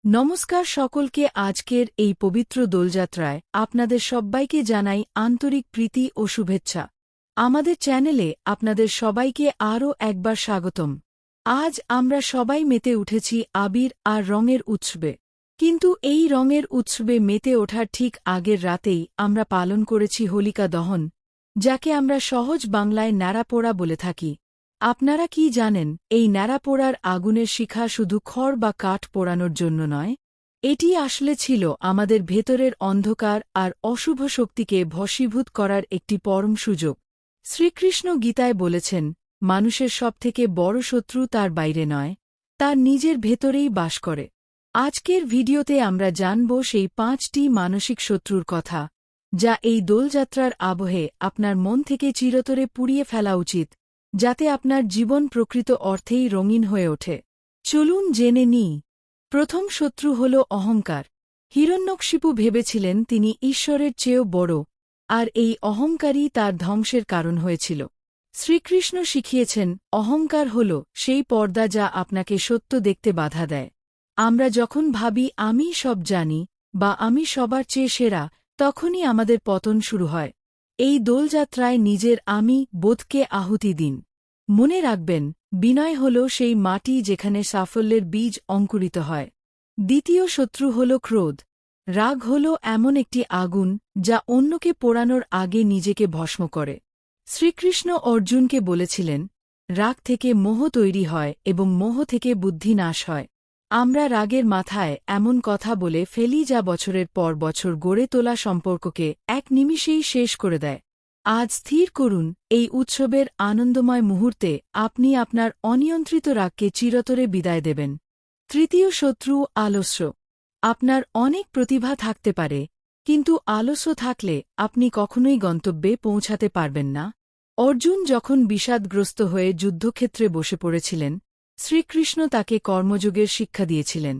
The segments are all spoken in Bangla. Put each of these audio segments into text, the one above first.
নমস্কার সকলকে। আজকের এই পবিত্র দোলযাত্রায় আপনাদের সব্বাইকে জানাই আন্তরিক প্রীতি ও শুভেচ্ছা। আমাদের চ্যানেলে আপনাদের সবাইকে আরও একবার স্বাগতম। আজ আমরা সবাই মেতে উঠেছি আবির আর রঙের উৎসবে। কিন্তু এই রঙের উৎসবে মেতে ওঠার ঠিক আগের রাতেই আমরা পালন করেছি হোলিকা দহন, যাকে আমরা সহজ বাংলায় ন্যাড়াপোড়া বলে থাকি। আপনারা কি জানেন, এই ন্যাড়াপোড়ার আগুনের শিখা শুধু খড় বা কাঠ পোড়ানোর জন্য নয়, এটি আসলে ছিল আমাদের ভেতরের অন্ধকার আর অশুভ শক্তিকে ভস্মীভূত করার একটি পরম সুযোগ। শ্রীকৃষ্ণ গীতায় বলেছেন, মানুষের সবথেকে বড় শত্রু তার বাইরে নয়, তার নিজের ভেতরেই বাস করে। আজকের ভিডিওতে আমরা জানব সেই 5টি মানসিক শত্রুর কথা, যা এই দোলযাত্রার আবহে আপনার মন থেকে চিরতরে পুড়িয়ে ফেলা উচিত, যাতে আপনার জীবন প্রকৃত অর্থেই রঙিন হয়ে ওঠে। চলুন জেনে নিই। প্রথম শত্রু হল অহংকার। হিরণ্যকশিপু ভেবেছিলেন তিনি ঈশ্বরের চেয়েও বড়, আর এই অহংকারই তার ধ্বংসের কারণ হয়েছিল। শ্রীকৃষ্ণ শিখিয়েছেন, অহংকার হল সেই পর্দা যা আপনাকে সত্য দেখতে বাধা দেয়। আমরা যখন ভাবি আমি সব জানি বা আমি সবার চেয়ে সেরা, তখনই আমাদের পতন শুরু হয়। এই দোলযাত্রায় নিজের আমি বোধকে আহুতি দিন। মনে রাখবেন, বিনয় হল সেই মাটি যেখানে সাফল্যের বীজ অঙ্কুরিত হয়। দ্বিতীয় শত্রু হল ক্রোধ। রাগ হল এমন একটি আগুন যা অন্যকে পোড়ানোর আগে নিজেকে ভস্ম করে। শ্রীকৃষ্ণ অর্জুনকে বলেছিলেন, রাগ থেকে মোহ তৈরি হয় এবং মোহ থেকে বুদ্ধি নাশ হয়। আমরা রাগের মাথায় এমন কথা বলে ফেলি যা বছরের পর বছর গড়ে তোলা সম্পর্ককে এক নিমিষেই শেষ করে দেয়। আজ স্থির করুন, এই উৎসবের আনন্দময় মুহূর্তে আপনি আপনার অনিয়ন্ত্রিত রাগকে চিরতরে বিদায় দেবেন। তৃতীয় শত্রু আলস্য। আপনার অনেক প্রতিভা থাকতে পারে, কিন্তু আলস্য থাকলে আপনি কখনোই গন্তব্যে পৌঁছাতে পারবেন না। অর্জুন যখন বিষাদগ্রস্ত হয়ে যুদ্ধক্ষেত্রে বসে পড়েছিলেন, শ্রীকৃষ্ণ তাকে কর্মযোগের শিক্ষা দিয়েছিলেন।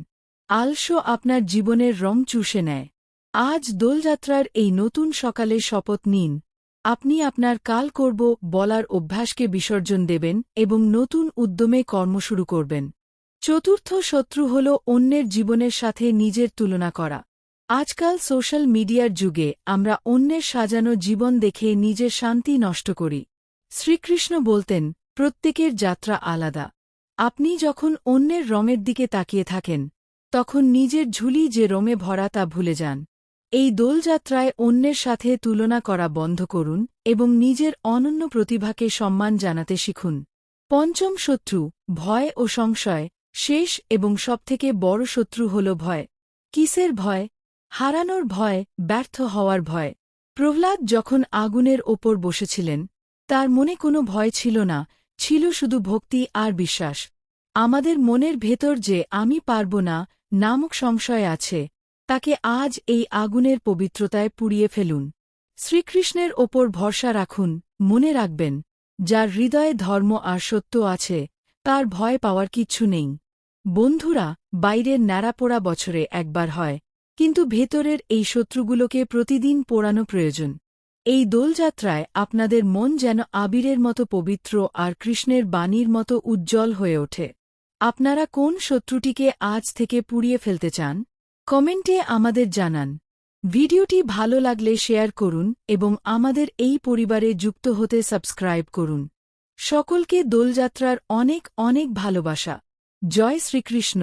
আলস্য আপনার জীবনের রং চুষে নেয়। আজ দোলযাত্রার এই নতুন সকালে শপথ নিন, আপনি আপনার কাল করব বলার অভ্যাসকে বিসর্জন দেবেন এবং নতুন উদ্যমে কর্ম শুরু করবেন। চতুর্থ শত্রু হল অন্যের জীবনের সাথে নিজের তুলনা করা। আজকাল সোশ্যাল মিডিয়ার যুগে আমরা অন্যের সাজানো জীবন দেখে নিজের শান্তি নষ্ট করি। শ্রীকৃষ্ণ বলতেন, প্রত্যেকের যাত্রা আলাদা। আপনি যখন অন্যের রঙের দিকে তাকিয়ে থাকেন, তখন নিজের ঝুলি যে রঙে ভরা তা ভুলে যান। এই দোলযাত্রায় অন্যের সাথে তুলনা করা বন্ধ করুন এবং নিজের অনন্য প্রতিভাকে সম্মান জানাতে শিখুন। পঞ্চম শত্রু ভয় ও সংশয়। শেষ এবং সবথেকে বড় শত্রু হল ভয়। কিসের ভয়? হারানোর ভয়, ব্যর্থ হওয়ার ভয়। প্রহ্লাদ যখন আগুনের ওপর বসেছিলেন, তার মনে কোনো ভয় ছিল না, ছিল শুধু ভক্তি আর বিশ্বাস। আমাদের মনের ভেতর যে আমি পারব না নামক সংশয় আছে, তাকে আজ এই আগুনের পবিত্রতায় পুড়িয়ে ফেলুন। শ্রীকৃষ্ণের ওপর ভরসা রাখুন। মনে রাখবেন, যার হৃদয়ে ধর্ম আর সত্য আছে, তার ভয় পাওয়ার কিচ্ছু নেই। বন্ধুরা, বাইরের ন্যাড়াপোড়া বছরে একবার হয়, কিন্তু ভেতরের এই শত্রুগুলোকে প্রতিদিন পোড়ানো প্রয়োজন। এই দোলযাত্রায় আপনাদের মন যেন আবিরের মতো পবিত্র আর কৃষ্ণের বাণীর মতো উজ্জ্বল হয়ে ওঠে। আপনারা কোন শত্রুটিকে আজ থেকে পুড়িয়ে ফেলতে চান? কমেন্টে আমাদের জানান। ভিডিওটি ভালো লাগলে শেয়ার করুন এবং আমাদের এই পরিবারে যুক্ত হতে সাবস্ক্রাইব করুন। সকলকে দোলযাত্রার অনেক অনেক ভালোবাসা। জয় শ্রীকৃষ্ণ।